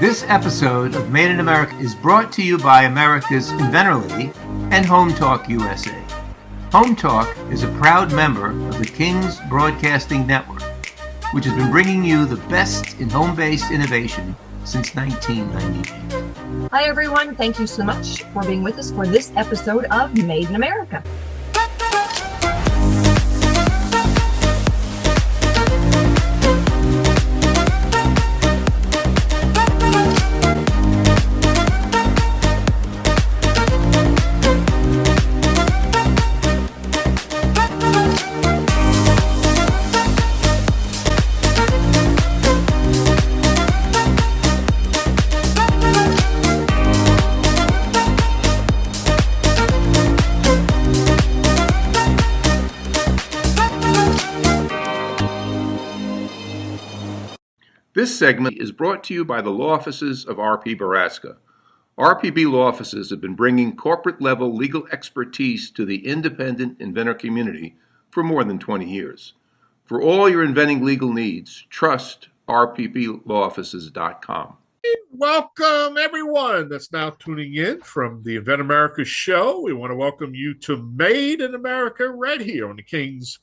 This episode of Made in America is brought to you by America's Inventor Lady and Home Talk USA. Home Talk is a proud member of the King's Broadcasting Network, which has been bringing you the best in home-based innovation since 1998. Hi, everyone. Thank you so much for being with us for this episode of Made in America. This segment is brought to you by the law offices of R.P. Baraska. RPB law offices have been bringing corporate-level legal expertise to the independent inventor community for more than 20 years. For all your inventing legal needs, trust rpblawoffices.com. Welcome, everyone that's now tuning in from the Invent America show. We want to welcome you to Made in America right here on the King's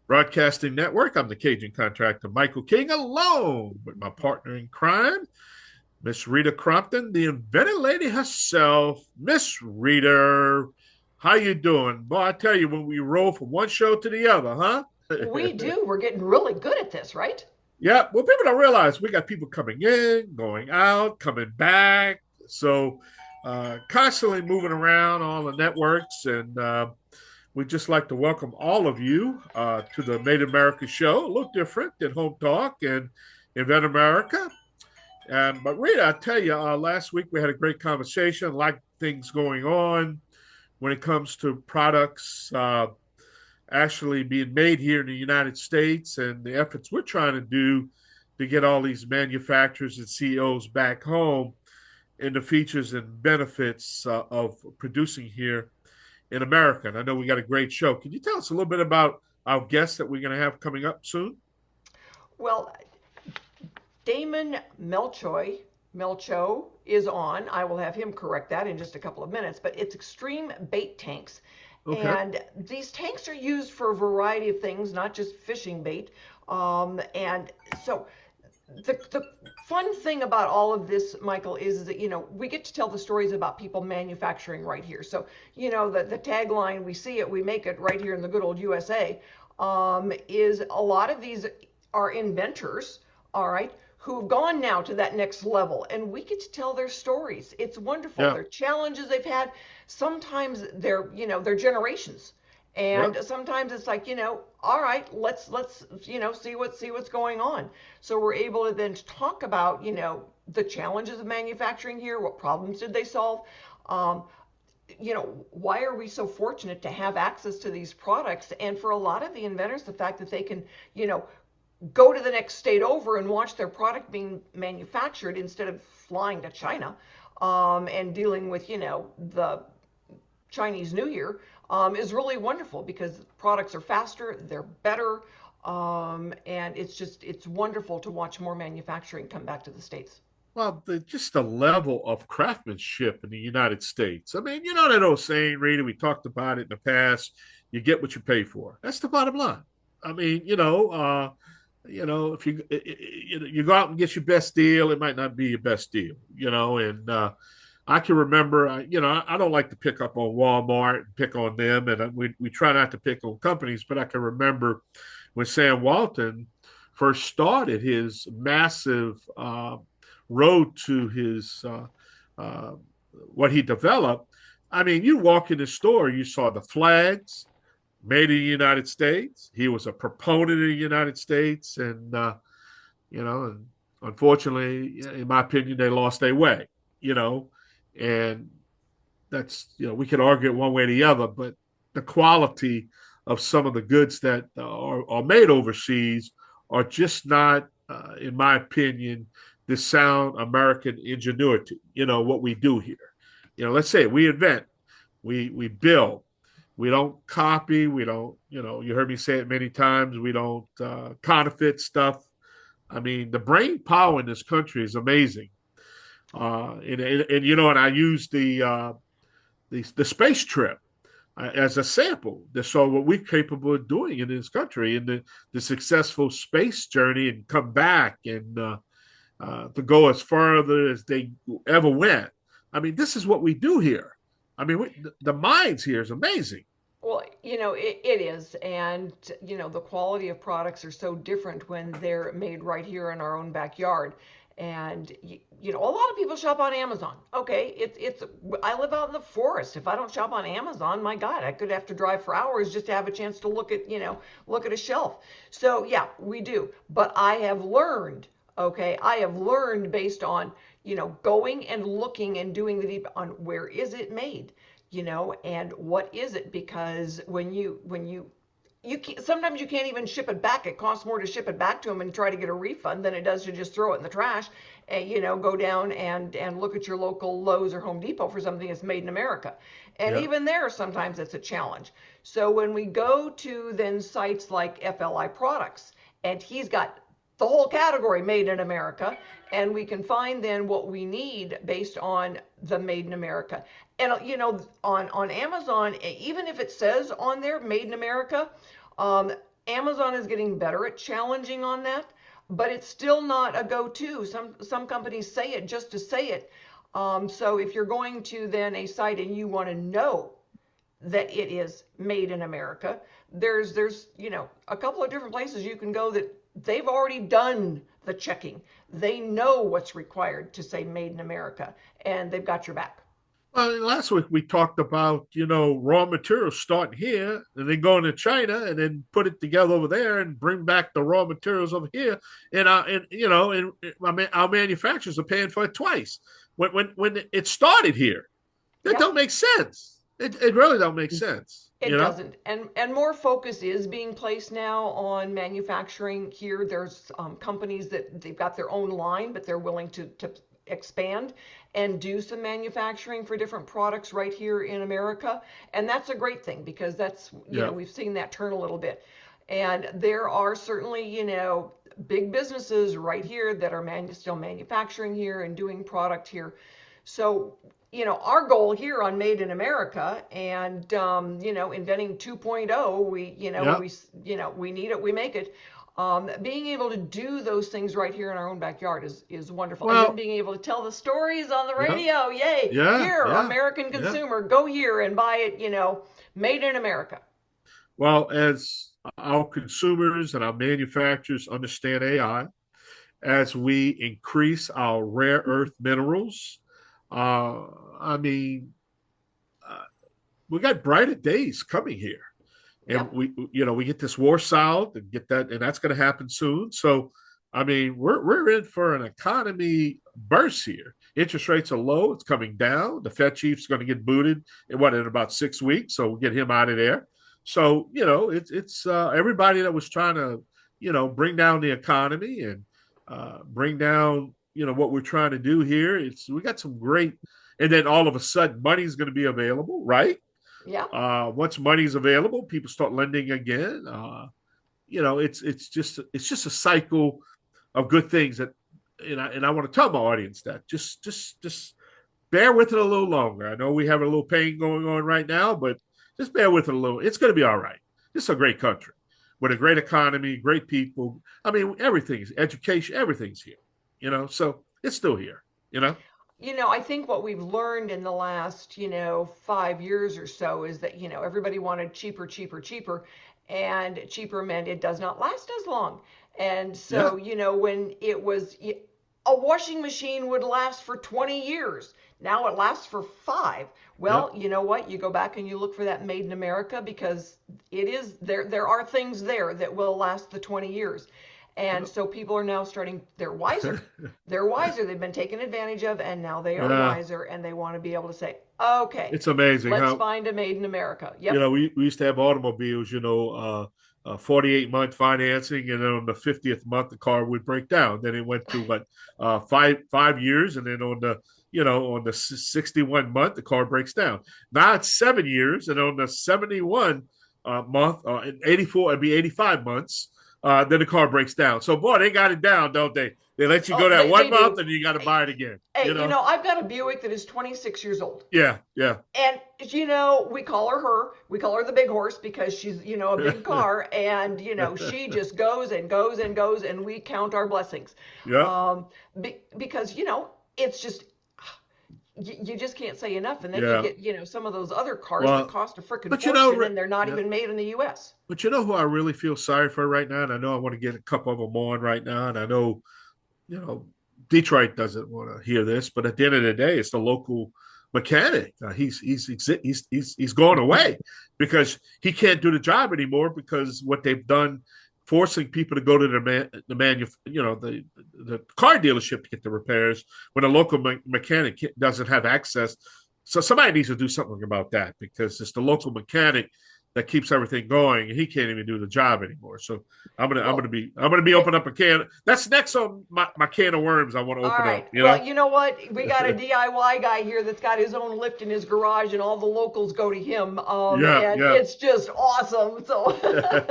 Broadcasting Network. I'm the Cajun contractor, Michael King, alone with my partner in crime, Miss Rita Crompton, the inventor lady herself. Miss Rita, how you doing? Boy, I tell you, when we roll from one show to the other, huh? We do. We're getting really good at this, right? Yeah. Well, people don't realize we got people coming in, going out, coming back. So constantly moving around all the networks, and we'd just like to welcome all of you to the Made in America show. A little different than Home Talk and Invent America. But Rita, I tell you, last week we had a great conversation, a lot of things going on when it comes to products actually being made here in the United States and the efforts we're trying to do to get all these manufacturers and CEOs back home and the features and benefits of producing here in America. And I know we got a great show. Can you tell us a little bit about our guests that we're going to have coming up soon? Well, Damon Melcho is on. I will have him correct that in just a couple of minutes, but it's extreme bait tanks. Okay. And these tanks are used for a variety of things, not just fishing bait. And so the fun thing about all of this, Michael, is that, we get to tell the stories about people manufacturing right here. So, the tagline, we see it, we make it right here in the good old USA, is a lot of these are inventors, all right, who've gone now to that next level, and we get to tell their stories. It's wonderful. Yeah. Their challenges they've had. Sometimes they're generations. And sometimes it's like, all right, let's see what's going on. So we're able to then talk about, the challenges of manufacturing here. What problems did they solve? Why are we so fortunate to have access to these products? And for a lot of the inventors, the fact that they can, go to the next state over and watch their product being manufactured instead of flying to China and dealing with, the Chinese New Year. Is really wonderful because products are faster, they're better, and it's wonderful to watch more manufacturing come back to the States. Well, just the level of craftsmanship in the United States. I mean, that old saying, Rita, we talked about it in the past, you get what you pay for. That's the bottom line. I mean, if you go out and get your best deal, it might not be your best deal, and I can remember, I don't like to pick up on Walmart and pick on them, and we try not to pick on companies, but I can remember when Sam Walton first started his massive road to his what he developed. I mean, you walk in the store, you saw the flags made in the United States. He was a proponent of the United States, and and unfortunately, in my opinion, they lost their way. And that's, we could argue it one way or the other, but the quality of some of the goods that are made overseas are just not, in my opinion, the sound American ingenuity, what we do here. Let's say we invent, we build, we don't copy, we don't, you heard me say it many times, we don't counterfeit stuff. I mean, the brain power in this country is amazing. And I used the space trip as a sample to show what we're capable of doing in this country and the successful space journey and come back and to go as further as they ever went. I mean, this is what we do here. I mean, the minds here is amazing. Well, it is. And, the quality of products are so different when they're made right here in our own backyard. And, a lot of people shop on Amazon. Okay, I live out in the forest. If I don't shop on Amazon, my God, I could have to drive for hours just to have a chance to look at a shelf. So, yeah, we do. But I have learned, based on, going and looking and doing the deep on where is it made, and what is it? Because when you sometimes you can't even ship it back. It costs more to ship it back to them and try to get a refund than it does to just throw it in the trash and, go down and look at your local Lowe's or Home Depot for something that's made in America. And even there, sometimes it's a challenge. So when we go to then sites like FLI Products, and he's got the whole category made in America, and we can find then what we need based on the made in America. And on Amazon, even if it says on there made in America, Amazon is getting better at challenging on that, but it's still not a go-to. Some companies say it just to say it. So if you're going to then a site and you want to know that it is made in America, there's a couple of different places you can go that they've already done the checking. They know what's required to say made in America, and they've got your back. Well, last week we talked about, raw materials starting here and then going to China and then put it together over there and bring back the raw materials over here. And our manufacturers are paying for it twice. When it started here, that don't make sense. It really don't make sense. It doesn't. And more focus is being placed now on manufacturing here. There's companies that they've got their own line, but they're willing to expand and do some manufacturing for different products right here in America. And that's a great thing because that's, we've seen that turn a little bit. And there are certainly, big businesses right here that are still manufacturing here and doing product here. So, our goal here on Made in America and, inventing 2.0, we need it, we make it. Being able to do those things right here in our own backyard is wonderful. Well, and then being able to tell the stories on the radio, yay, here, American consumer, go here and buy it, made in America. Well, as our consumers and our manufacturers understand AI, as we increase our rare earth minerals, we got brighter days coming here. And we get this war solved and get that, and that's going to happen soon. So, we're in for an economy burst here. Interest rates are low; it's coming down. The Fed chief's going to get booted in about 6 weeks, so we'll get him out of there. So, it's everybody that was trying to, bring down the economy and bring down, what we're trying to do here. We got some great, and then all of a sudden, money's going to be available, right? Yeah. Once money's available, people start lending again. It's just a cycle of good things that, and I want to tell my audience that just bear with it a little longer. I know we have a little pain going on right now, but just bear with it a little. It's going to be all right. This is a great country with a great economy, great people. Everything's education, everything's here. So it's still here. I think what we've learned in the last, 5 years or so is that, everybody wanted cheaper, and cheaper meant it does not last as long. And so, when it was a washing machine would last for 20 years. Now it lasts for 5. Well, you know what? You go back and you look for that made in America because it is there are things there that will last the 20 years. And so people are now they're wiser. They're wiser. They've been taken advantage of, and now they are wiser, and they want to be able to say, okay, it's amazing. Let's find a made in America. Yep. We used to have automobiles, 48-month financing, and then on the 50th month, the car would break down. Then it went to 5 years, and then on the 61 month, the car breaks down. Now it's 7 years, and on the 71 month, 84, it'd be 85 months. Then the car breaks down. So, boy, they got it down, don't they? They let you go Oh, that they 1 month, do. and you got to buy it again. Hey, I've got a Buick that is 26 years old. Yeah, yeah. And we call her. We call her the big horse because she's a big car, and she just goes and goes and goes, and we count our blessings. Yeah. Because it's just you just can't say enough, and then you Yeah. get some of those other cars that Well, cost a freaking but fortune, and they're not yeah. even made in the U.S. But you know who I really feel sorry for right now, and I know I want to get a couple of them on right now, and I know Detroit doesn't want to hear this, but at the end of the day, it's the local mechanic. He's going away because he can't do the job anymore because what they've done, forcing people to go to the car dealership to get the repairs when a local mechanic doesn't have access. So somebody needs to do something about that because it's the local mechanic that keeps everything going, and he can't even do the job anymore. So I'm gonna be opening up a can. That's next on my can of worms. I want to open up. Well, you know what? We got a DIY guy here that's got his own lift in his garage, and all the locals go to him. It's just awesome. So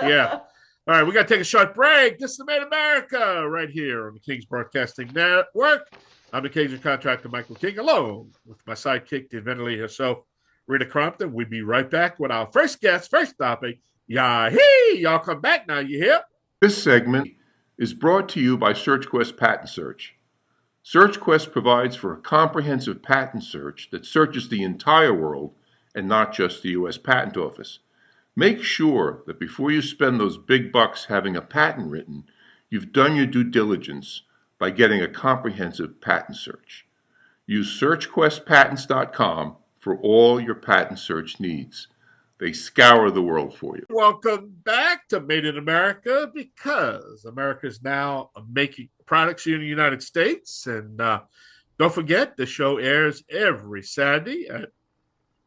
yeah. All right, we got to take a short break. This is Made in America right here on the King's Broadcasting Network. I'm the Cajun contractor Michael King, along with my sidekick, the inventor herself, Rita Crompton. We'll be right back with our first guest, first topic. Yahee! Y'all come back now, you hear? This segment is brought to you by SearchQuest Patent Search. SearchQuest provides for a comprehensive patent search that searches the entire world and not just the U.S. Patent Office. Make sure that before you spend those big bucks having a patent written, you've done your due diligence by getting a comprehensive patent search. Use SearchQuestPatents.com for all your patent search needs. They scour the world for you. Welcome back to Made in America, because America is now making products here in the United States. And don't forget, the show airs every Saturday at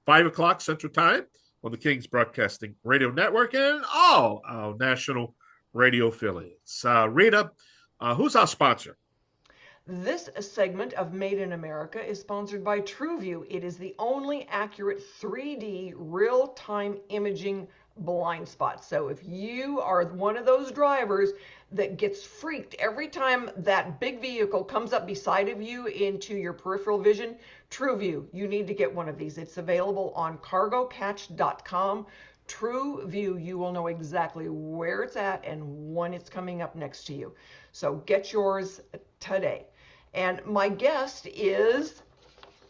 5 o'clock Central Time on the King's Broadcasting Radio Network and all our national radio affiliates. Rita, who's our sponsor? This segment of Made in America is sponsored by TrueView. It is the only accurate 3D real-time imaging blind spot. So if you are one of those drivers that gets freaked every time that big vehicle comes up beside of you into your peripheral vision, TrueView, you need to get one of these. It's available on cargocatch.com. TrueView, you will know exactly where it's at and when it's coming up next to you. So get yours today. And my guest is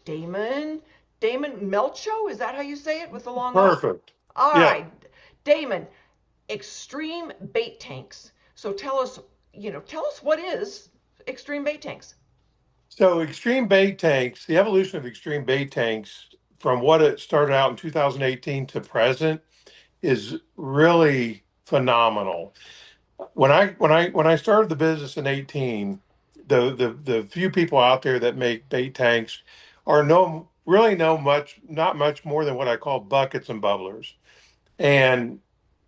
Damon Melcho. Is that how you say it with the long Perfect. All right. Damon, extreme bait tanks. So tell us what is extreme bait tanks? So extreme bait tanks, the evolution of extreme bait tanks from what it started out in 2018 to present is really phenomenal. When I started the business in 18, the few people out there that make bait tanks are not much more than what I call buckets and bubblers. And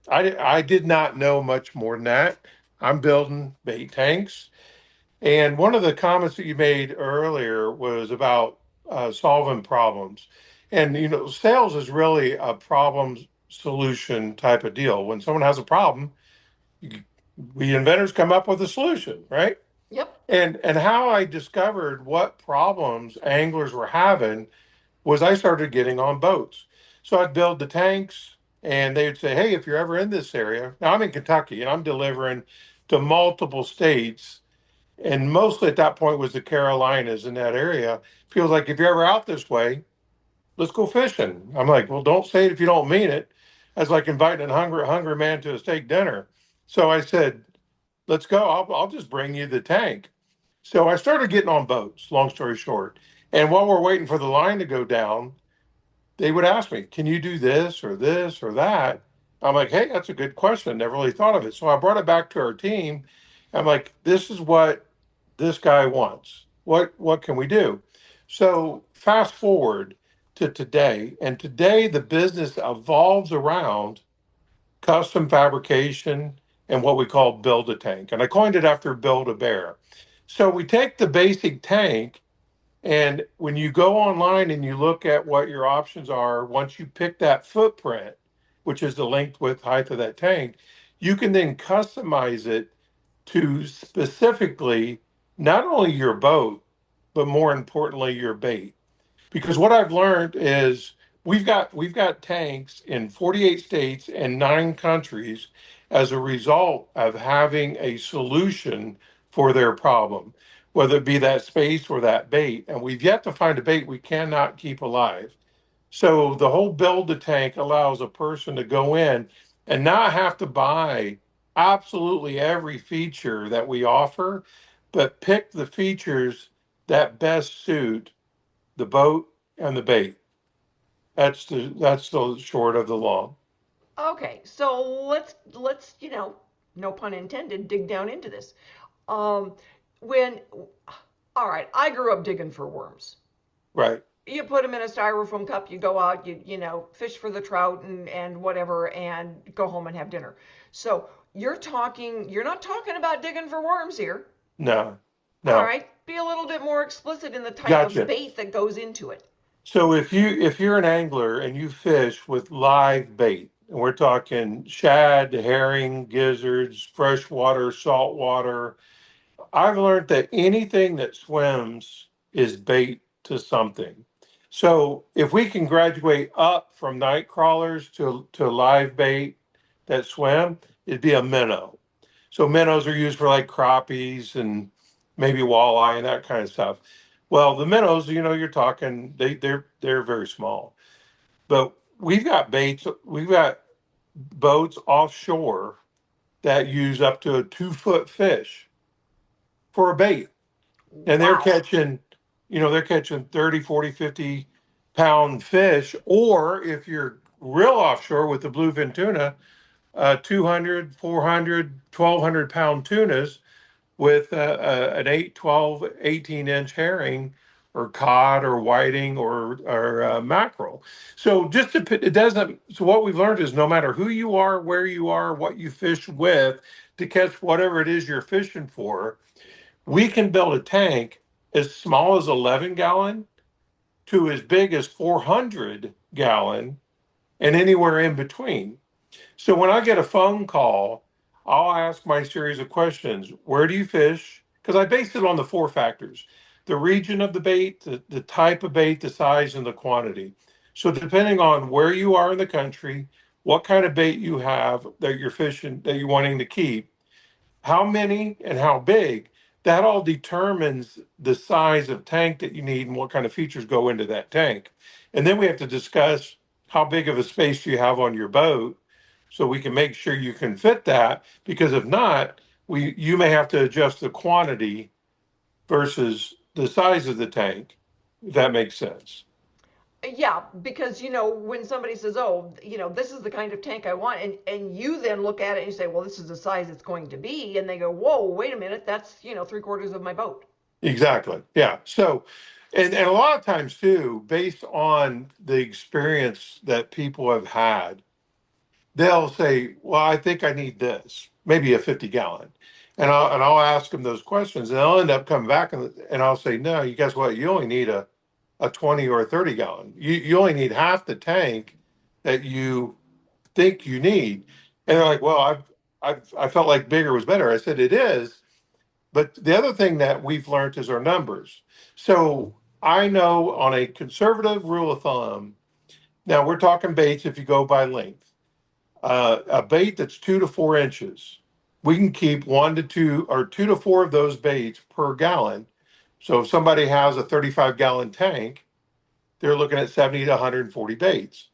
I did not know much more than that. I'm building bait tanks. And one of the comments that you made earlier was about solving problems. And, sales is really a problem solution type of deal. When someone has a problem, we inventors come up with a solution, right? Yep. And how I discovered what problems anglers were having was I started getting on boats. So I'd build the tanks and they'd say, hey, if you're ever in this area, now I'm in Kentucky and I'm delivering to multiple states. And mostly at that point was the Carolinas in that area. Feels like if you're ever out this way, let's go fishing. I'm like, well, don't say it if you don't mean it. That's like inviting a hungry man to a steak dinner. So I said, let's go. I'll just bring you the tank. So I started getting on boats, long story short. And while we're waiting for the line to go down, they would ask me, can you do this or that? I'm like, hey, that's a good question. Never really thought of it. So I brought it back to our team. I'm like, this is what this guy wants. What can we do? So fast forward to today, and today the business evolves around custom fabrication and what we call build a tank. And I coined it after Build a Bear. So we take the basic tank, and when you go online and you look at what your options are, once you pick that footprint, which is the length, width, height of that tank, you can then customize it to specifically not only your boat, but more importantly, your bait. Because what I've learned is we've got tanks in 48 states and 9 countries as a result of having a solution for their problem, whether it be that space or that bait. And we've yet to find a bait we cannot keep alive. So the whole build a tank allows a person to go in and not have to buy absolutely every feature that we offer, but pick the features that best suit the boat and the bait. That's the short of the long. Okay, so let's no pun intended, dig down into this. Um, when All right, I grew up digging for worms. Right. You put them in a styrofoam cup, you go out, fish for the trout and whatever, and go home and have dinner. So you're not talking about digging for worms here. No. All No. right, be a little bit more explicit in the type of Gotcha. bait that goes into it. So if you're an angler and you fish with live bait, and we're talking shad, herring, gizzards, freshwater, saltwater, I've learned that anything that swims is bait to something. So if we can graduate up from night crawlers to live bait that swim, it'd be a minnow. So minnows are used for like crappies and maybe walleye and that kind of stuff. Well, the minnows, you're talking they're very small. But we've got boats offshore that use up to a 2 foot fish for a bait. And Wow. they're catching 30, 40, 50 pound fish. Or if you're real offshore with the bluefin tuna, 200, 400, 1,200 pound tunas with an 8, 12, 18-inch herring or cod or whiting or mackerel. So it doesn't, so what we've learned is no matter who you are, where you are, what you fish with to catch whatever it is you're fishing for, we can build a tank as small as 11 gallon to as big as 400 gallon and anywhere in between. So when I get a phone call, I'll ask my series of questions. Where do you fish? Because I base it on the 4 factors: the region of the bait, the type of bait, the size, and the quantity. So depending on where you are in the country, what kind of bait you have that you're fishing, that you're wanting to keep, how many and how big, that all determines the size of tank that you need and what kind of features go into that tank. And then we have to discuss how big of a space you have on your boat so we can make sure you can fit that, because if not, you may have to adjust the quantity versus the size of the tank, if that makes sense. Yeah, because when somebody says, "Oh, this is the kind of tank I want," and you then look at it and you say, "Well, this is the size it's going to be," and they go, "Whoa, wait a minute, that's 3/4 of my boat." Exactly. Yeah. So, and a lot of times too, based on the experience that people have had, they'll say, "Well, I think I need this, maybe a 50 gallon," and I'll ask them those questions, and they'll end up coming back and I'll say, "No, you guess what? You only need a 20 or a 30 gallon. You only need half the tank that you think you need." And they're like, "Well, I felt like bigger was better." I said, "It is." But the other thing that we've learned is our numbers. So I know on a conservative rule of thumb, now we're talking baits if you go by length. A bait that's 2 to 4 inches, we can keep 1 to 2 or 2 to 4 of those baits per gallon. So if somebody has a 35 gallon tank, they're looking at 70 to 140 baits.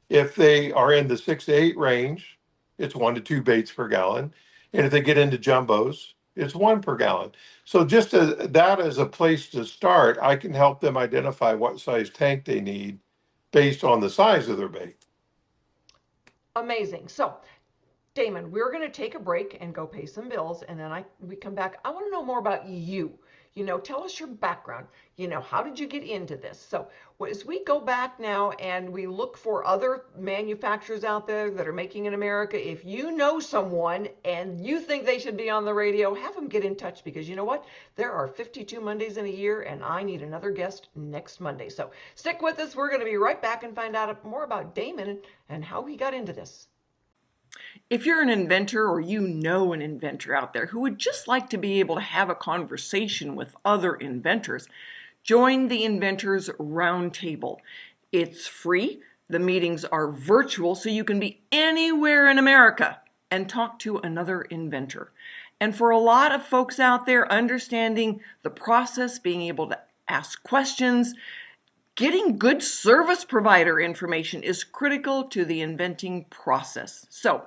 If they are in the 6 to 8 range, it's 1 to 2 baits per gallon. And if they get into jumbos, it's one per gallon. So just that as a place to start, I can help them identify what size tank they need based on the size of their bait. Amazing. So, Damon, we're going to take a break and go pay some bills, and then we come back. I want to know more about you. Tell us your background. How did you get into this? So, as we go back now and we look for other manufacturers out there that are making in America, if you know someone and you think they should be on the radio, have them get in touch, because you know what? There are 52 Mondays in a year, and I need another guest next Monday. So, stick with us. We're going to be right back and find out more about Damon and how he got into this. If you're an inventor or you know an inventor out there who would just like to be able to have a conversation with other inventors, join the Inventors Roundtable. It's free. The meetings are virtual, so you can be anywhere in America and talk to another inventor. And for a lot of folks out there, understanding the process, being able to ask questions, getting good service provider information is critical to the inventing process. So,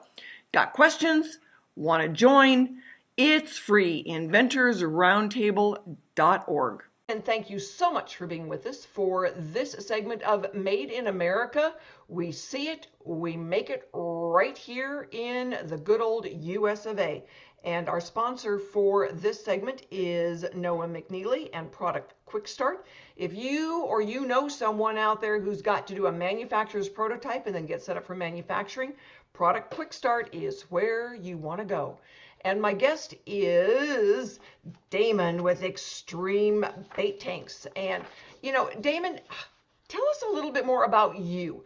got questions? Want to join? It's free. inventorsroundtable.org. And thank you so much for being with us for this segment of Made in America. We see it, we make it right here in the good old US of A. And our sponsor for this segment is Noah McNeely and Product Quick Start. If you or you know someone out there who's got to do a manufacturer's prototype and then get set up for manufacturing, Product Quick Start is where you want to go. And my guest is Damon with Extreme Bait Tanks. And, Damon, tell us a little bit more about you.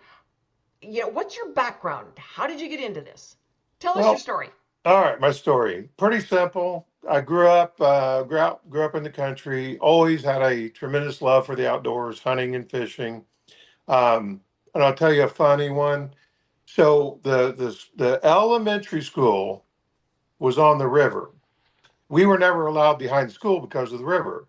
What's your background? How did you get into this? Tell us your story. All right, my story. Pretty simple. I grew up in the country, always had a tremendous love for the outdoors, hunting and fishing. And I'll tell you a funny one. So the elementary school was on the river. We were never allowed behind school because of the river.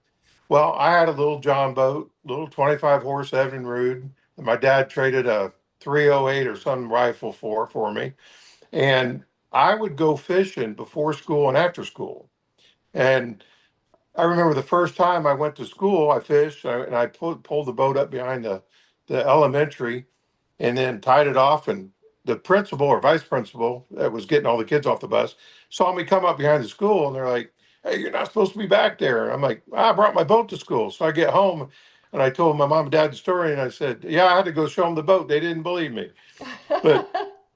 Well, I had a little John boat, little 25 horse Evinrude, that my dad traded a 308 or some rifle for me. And I would go fishing before school and after school. And I remember the first time I went to school, I fished and I pulled the boat up behind the elementary and then tied it off. And the principal or vice principal that was getting all the kids off the bus saw me come up behind the school and they're like, "Hey, you're not supposed to be back there." And I'm like, "I brought my boat to school." So I get home and I told my mom and dad the story and I said, "Yeah, I had to go show them the boat." They didn't believe me. But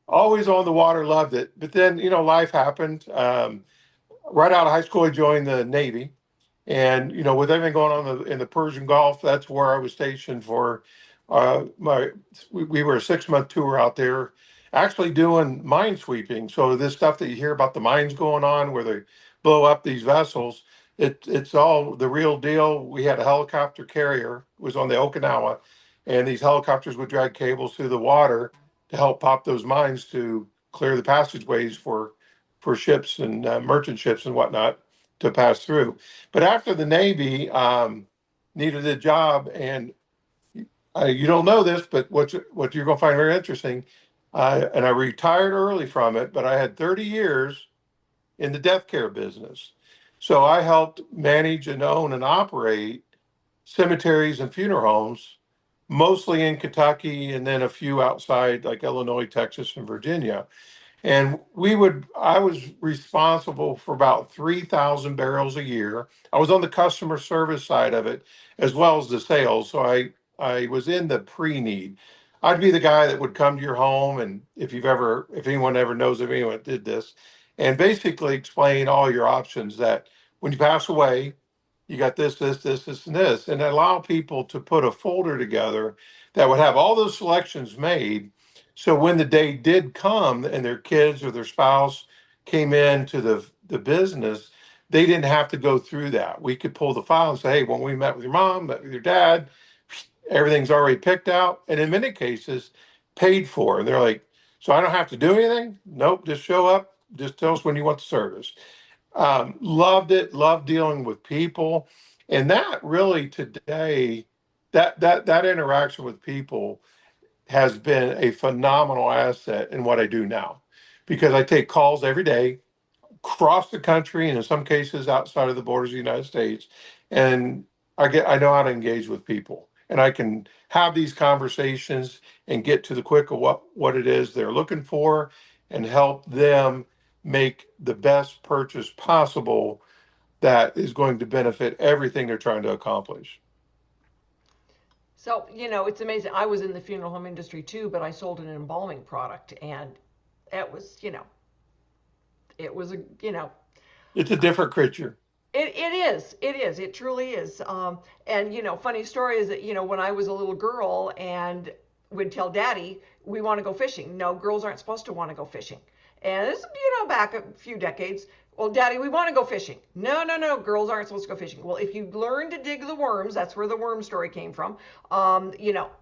always on the water, loved it. But then, life happened. Right out of high school, I joined the Navy. And, with everything going on in the Persian Gulf, that's where I was stationed for we were a 6-month tour out there actually doing mine sweeping. So this stuff that you hear about the mines going on where they blow up these vessels, it's all the real deal. We had a helicopter carrier, it was on the Okinawa, and these helicopters would drag cables through the water to help pop those mines to clear the passageways for ships and merchant ships and whatnot to pass through. But after the Navy needed a job, and you don't know this, but what you're going to find very interesting, and I retired early from it, but I had 30 years in the death care business. So I helped manage and own and operate cemeteries and funeral homes, mostly in Kentucky and then a few outside like Illinois, Texas, and Virginia. And I was responsible for about 3,000 barrels a year. I was on the customer service side of it as well as the sales. So I was in the pre-need. I'd be the guy that would come to your home, and if anyone ever knows of anyone that did this, and basically explain all your options that when you pass away, you got this, and this, and allow people to put a folder together that would have all those selections made. So when the day did come and their kids or their spouse came into the business, they didn't have to go through that. We could pull the file and say, "Hey, when we met with your mom, met with your dad, everything's already picked out," and in many cases paid for. And they're like, "So I don't have to do anything?" Nope, just show up, just tell us when you want the service. Loved it, loved dealing with people. And that really today, that interaction with people has been a phenomenal asset in what I do now, because I take calls every day across the country and in some cases outside of the borders of the United States. And I know how to engage with people, and I can have these conversations and get to the quick of what it is they're looking for and help them make the best purchase possible that is going to benefit everything they're trying to accomplish. So, it's amazing. I was in the funeral home industry too, but I sold an embalming product, and it was, It's a different creature. It is. It is. It truly is. And, funny story is that, when I was a little girl and would tell Daddy, we want to go fishing. No, girls aren't supposed to want to go fishing. And this, back a few decades. Well, Daddy, we want to go fishing. No, no, no, girls aren't supposed to go fishing. Well, if you learn to dig the worms, that's where the worm story came from.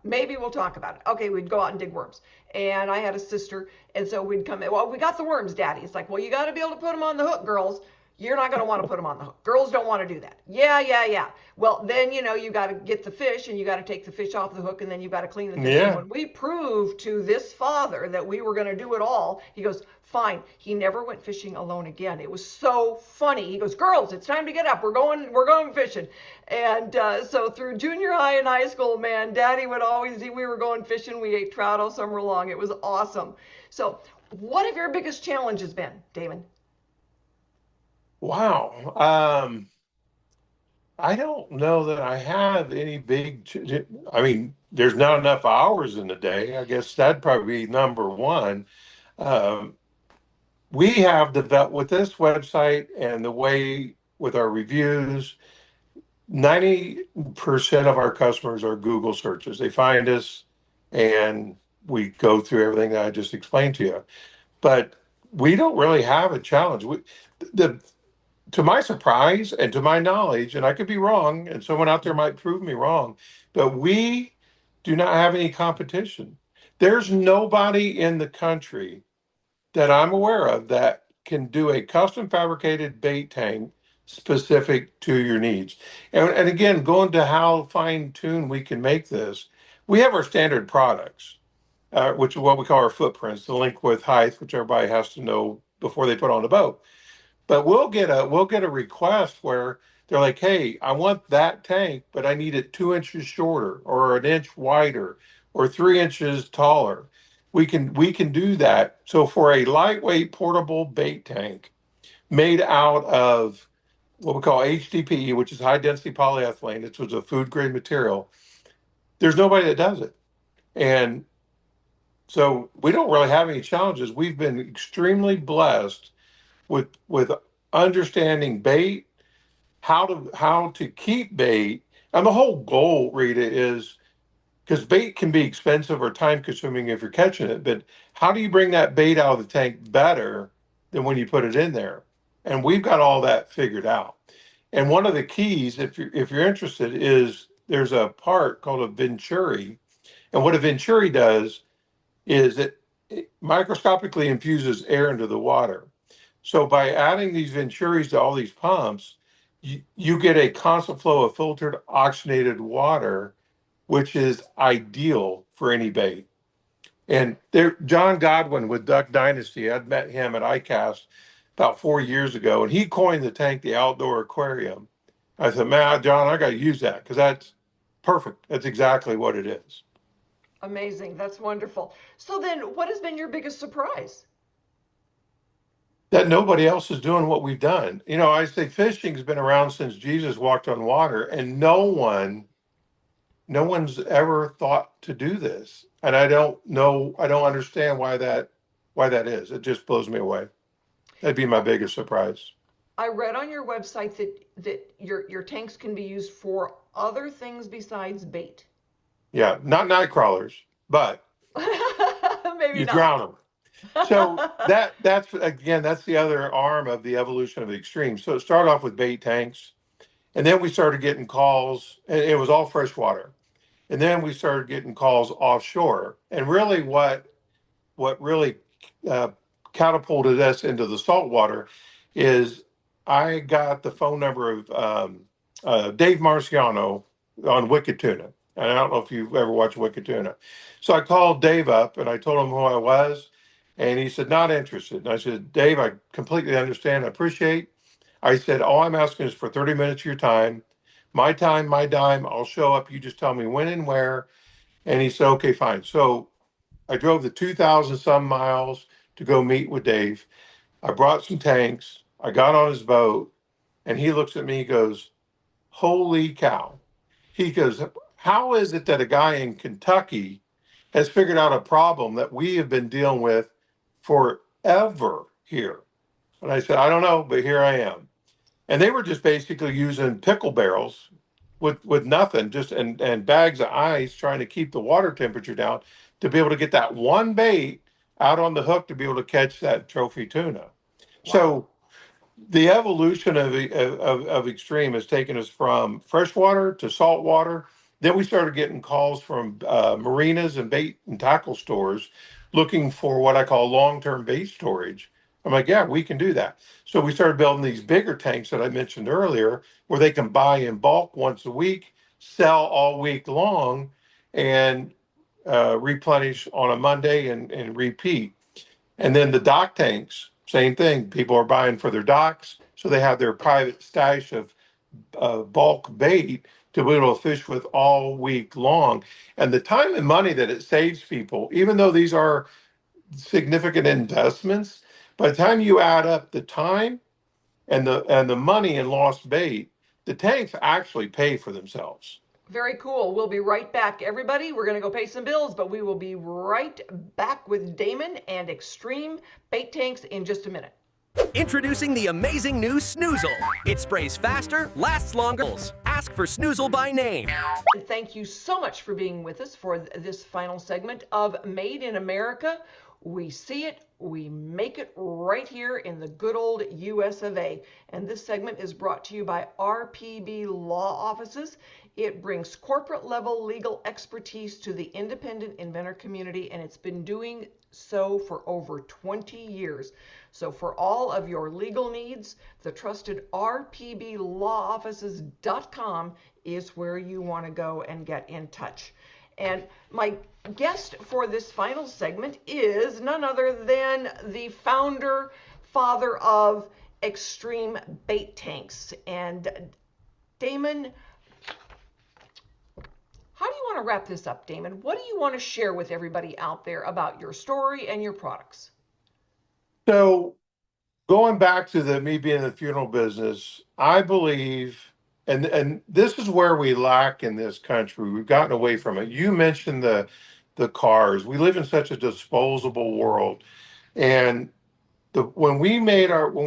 Maybe we'll talk about it. Okay, we'd go out and dig worms. And I had a sister, and so we'd come in. Well, we got the worms, Daddy. It's like, well, you got to be able to put them on the hook, girls. You're not going to want to put them on the hook. Girls don't want to do that. Yeah. Well, then, you got to get the fish and you got to take the fish off the hook and then you got to clean the fish. Yeah. And when we proved to this father that we were going to do it all, he goes, fine. He never went fishing alone again. It was so funny. He goes, girls, it's time to get up. We're going fishing. And so through junior high and high school, man, Daddy would always, we were going fishing. We ate trout all summer long. It was awesome. So what have your biggest challenges been, Damon? Wow. I don't know that I have any there's not enough hours in the day. I guess that'd probably be number one. We have developed with this website and the way with our reviews, 90% of our customers are Google searches. They find us and we go through everything that I just explained to you. But we don't really have a challenge. To my surprise and to my knowledge, and I could be wrong, and someone out there might prove me wrong, but we do not have any competition. There's nobody in the country that I'm aware of that can do a custom fabricated bait tank specific to your needs. And again, going to how fine-tuned we can make this, we have our standard products, which is what we call our footprints, the length, width, height, which everybody has to know before they put on the boat. But we'll get a request where they're like, hey, I want that tank, but I need it 2 inches shorter or an inch wider or 3 inches taller. We can do that. So for a lightweight portable bait tank made out of what we call HDPE, which is high density polyethylene, it was a food grade material, there's nobody that does it. And so we don't really have any challenges. We've been extremely blessed with understanding bait, how to keep bait. And the whole goal, Rita, is because bait can be expensive or time consuming if you're catching it, but how do you bring that bait out of the tank better than when you put it in there? And we've got all that figured out. And one of the keys, if you're interested, is there's a part called a venturi. And what a venturi does is it microscopically infuses air into the water. So by adding these venturis to all these pumps, you get a constant flow of filtered oxygenated water, which is ideal for any bait. And John Godwin with Duck Dynasty, I'd met him at ICAST about 4 years ago, and he coined the tank the outdoor aquarium. I said, man, John, I got to use that because that's perfect. That's exactly what it is. Amazing. That's wonderful. So then what has been your biggest surprise? That nobody else is doing what we've done. I say fishing's been around since Jesus walked on water, and no one's ever thought to do this. And I don't understand why that is. It just blows me away. That'd be my biggest surprise. I read on your website that your tanks can be used for other things besides bait. Yeah, not night crawlers, but Maybe you not. drown them. So that's the other arm of the evolution of the extreme. So it started off with bait tanks, and then we started getting calls, and it was all freshwater. And then we started getting calls offshore. And really what really catapulted us into the saltwater is I got the phone number of Dave Marciano on Wicked Tuna. And I don't know if you've ever watched Wicked Tuna. So I called Dave up and I told him who I was. And he said, not interested. And I said, Dave, I completely understand. I appreciate. I said, all I'm asking is for 30 minutes of your time. My time, my dime. I'll show up. You just tell me when and where. And he said, okay, fine. So I drove the 2,000 some miles to go meet with Dave. I brought some tanks. I got on his boat. And he looks at me, he goes, holy cow. He goes, how is it that a guy in Kentucky has figured out a problem that we have been dealing with forever here? And I said, I don't know, but here I am. And they were just basically using pickle barrels, with nothing, just and bags of ice, trying to keep the water temperature down to be able to get that one bait out on the hook to be able to catch that trophy tuna. So the evolution of Extreme has taken us from freshwater to saltwater. Then we started getting calls from marinas and bait and tackle stores looking for what I call long-term bait storage. I'm like, yeah, we can do that. So we started building these bigger tanks that I mentioned earlier, where they can buy in bulk once a week, sell all week long, and replenish on a Monday and repeat. And then the dock tanks, same thing. People are buying for their docks, so they have their private stash of bulk bait to be able to fish with all week long. And the time and money that it saves people, even though these are significant investments, by the time you add up the time and the money in lost bait, the tanks actually pay for themselves. Very cool. We'll be right back, everybody. We're going to go pay some bills, but we will be right back with Damon and Extreme Bait Tanks in just a minute. Introducing the amazing new Snoozle. It sprays faster, lasts longer. Ask for Snoozle by name. And thank you so much for being with us for this final segment of Made in America. We see it, we make it right here in the good old US of A. And this segment is brought to you by RPB Law Offices. It brings corporate level legal expertise to the independent inventor community, and it's been doing so for over 20 years. So for all of your legal needs, the trusted rpblawoffices.com is where you want to go and get in touch. And my guest for this final segment is none other than the father of Extreme Bait Tanks. And Damon, how do you want to wrap this up, Damon? What do you want to share with everybody out there about your story and your products? So going back to me being in the funeral business, I believe, and this is where we lack in this country. We've gotten away from it. You mentioned the cars. We live in such a disposable world. And when we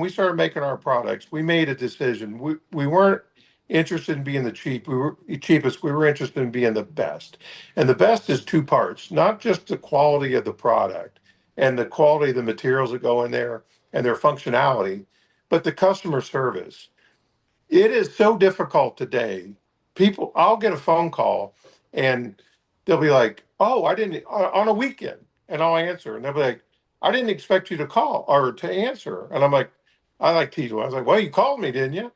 started making our products, we made a decision. We weren't interested in being the cheapest. We were interested in being the best. And the best is two parts, not just the quality of the product and the quality of the materials that go in there and their functionality, but the customer service. It is so difficult today. I'll get a phone call and they'll be like, oh, I didn't, on a weekend, and I'll answer. And they'll be like, I didn't expect you to call or to answer. And I'm like, I like teasing. I was like, well, you called me, didn't you?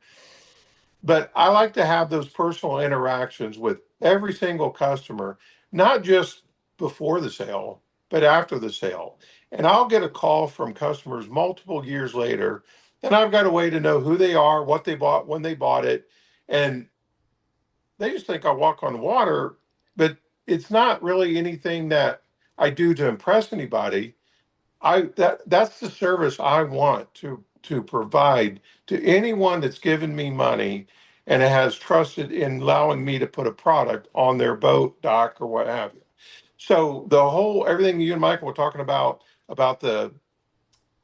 But I like to have those personal interactions with every single customer, not just before the sale, but after the sale. And I'll get a call from customers multiple years later, and I've got a way to know who they are, what they bought, when they bought it. And they just think I walk on water, but it's not really anything that I do to impress anybody. That's the service I want to provide to anyone that's given me money and has trusted in allowing me to put a product on their boat, dock, or what have you. So everything you and Michael were talking about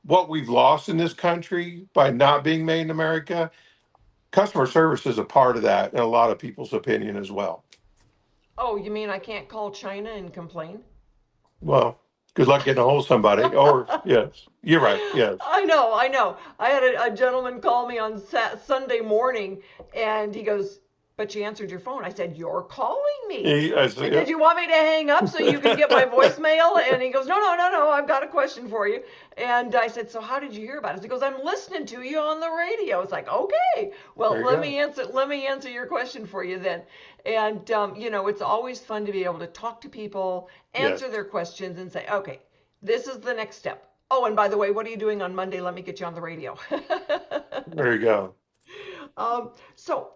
what we've lost in this country by not being made in America, customer service is a part of that in a lot of people's opinion as well. Oh, you mean I can't call China and complain? Well, good luck getting a hold of somebody. Or, yes, you're right. Yes. I know. I had a gentleman call me on Sunday morning, and he goes, but you answered your phone. I said, you're calling me. Did you want me to hang up so you can get my voicemail? And he goes, no, I've got a question for you. And I said, so how did you hear about it? He goes, I'm listening to you on the radio. It's like, okay, well, let me answer your question for you then. And, it's always fun to be able to talk to people, answer their questions, and say, okay, this is the next step. Oh, and by the way, what are you doing on Monday? Let me get you on the radio. There you go. So,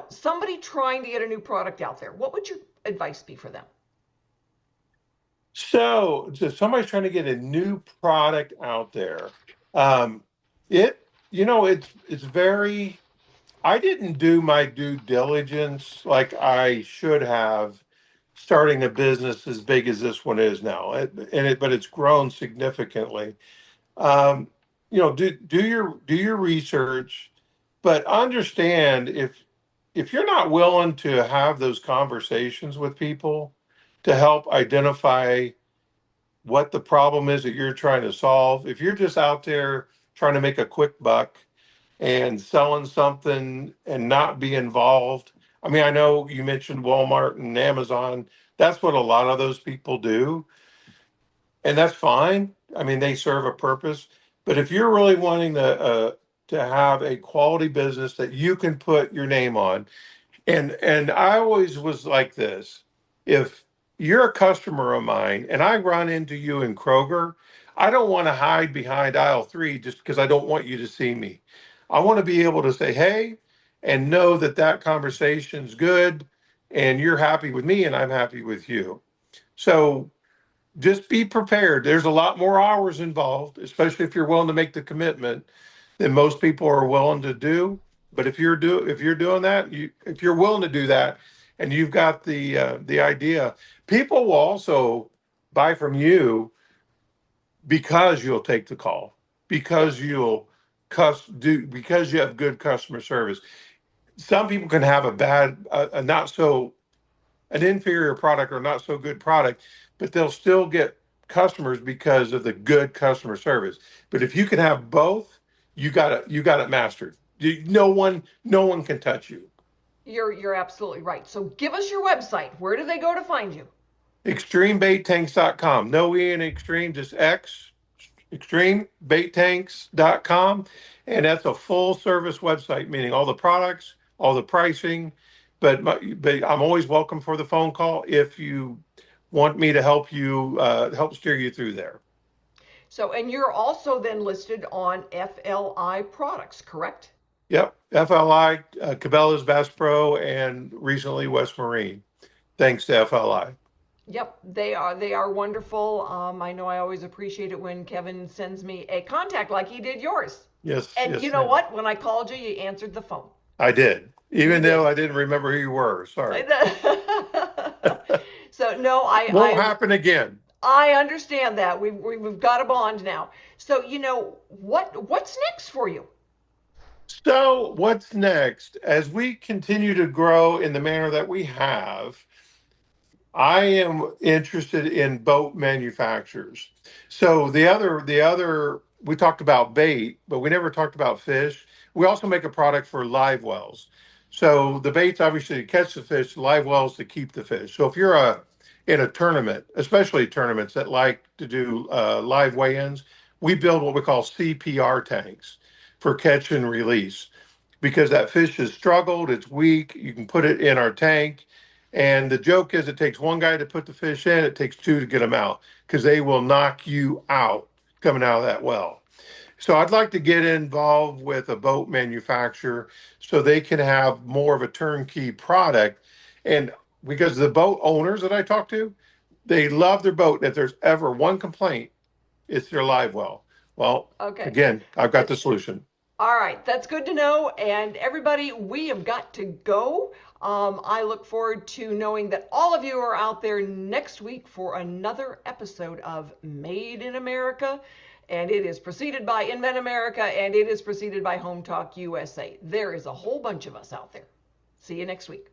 somebody trying to get a new product out there, what would your advice be for them? So somebody's trying to get a new product out there. It's very, I didn't do my due diligence like I should have starting a business as big as this one is now. But it's grown significantly. Do your research, but understand if you're not willing to have those conversations with people to help identify what the problem is that you're trying to solve, if you're just out there trying to make a quick buck and selling something and not be involved. I mean, I know you mentioned Walmart and Amazon. That's what a lot of those people do. And that's fine. I mean, they serve a purpose. But if you're really wanting to have a quality business that you can put your name on, and I always was like this. If you're a customer of mine and I run into you in Kroger, I don't want to hide behind aisle 3 just because I don't want you to see me. I want to be able to say, hey, and know that that conversation's good and you're happy with me and I'm happy with you. So just be prepared. There's a lot more hours involved, especially if you're willing to make the commitment than most people are willing to do. But if you're doing that, if you're willing to do that, and you've got the idea, people will also buy from you because you'll take the call, because because you have good customer service. Some people can have a not so an inferior product or not so good product, but they'll still get customers because of the good customer service. But if you can have both, you got it mastered. No one can touch you. You're absolutely right. So give us your website. Where do they go to find you? ExtremeBaitTanks.com. No E in extreme, just X. ExtremeBaitTanks.com. And that's a full service website, meaning all the products, all the pricing. But I'm always welcome for the phone call if you want me to help steer you through there. So, and you're also then listed on FLI products, correct? Yep. FLI, Cabela's, Bass Pro, and recently West Marine. Thanks to FLI. Yep, they are wonderful. I know I always appreciate it when Kevin sends me a contact like he did yours. Yes. And yes, you know ma'am. what? When I called you, you answered the phone. I did, even You though did. I didn't remember who you were. Sorry. So no, Won't happen again. I understand that. We've got a bond now. So you know what's next for you? So what's next? As we continue to grow in the manner that we have, I am interested in boat manufacturers. So the other we talked about bait, but we never talked about fish. We also make a product for live wells. So the bait's obviously to catch the fish, live wells to keep the fish. So if you're in a tournament, especially tournaments that like to do live weigh-ins, we build what we call CPR tanks for catch and release because that fish has struggled, it's weak. You can put it in our tank. And the joke is it takes one guy to put the fish in, it takes two to get them out because they will knock you out coming out of that well. So I'd like to get involved with a boat manufacturer so they can have more of a turnkey product. And because the boat owners that I talk to, they love their boat. If there's ever one complaint, it's their live well. Well, Okay. Again, I've got the solution. All right, that's good to know. And everybody, we have got to go. I look forward to knowing that all of you are out there next week for another episode of Made in America. And it is preceded by Invent America, and it is preceded by Home Talk USA. There is a whole bunch of us out there. See you next week.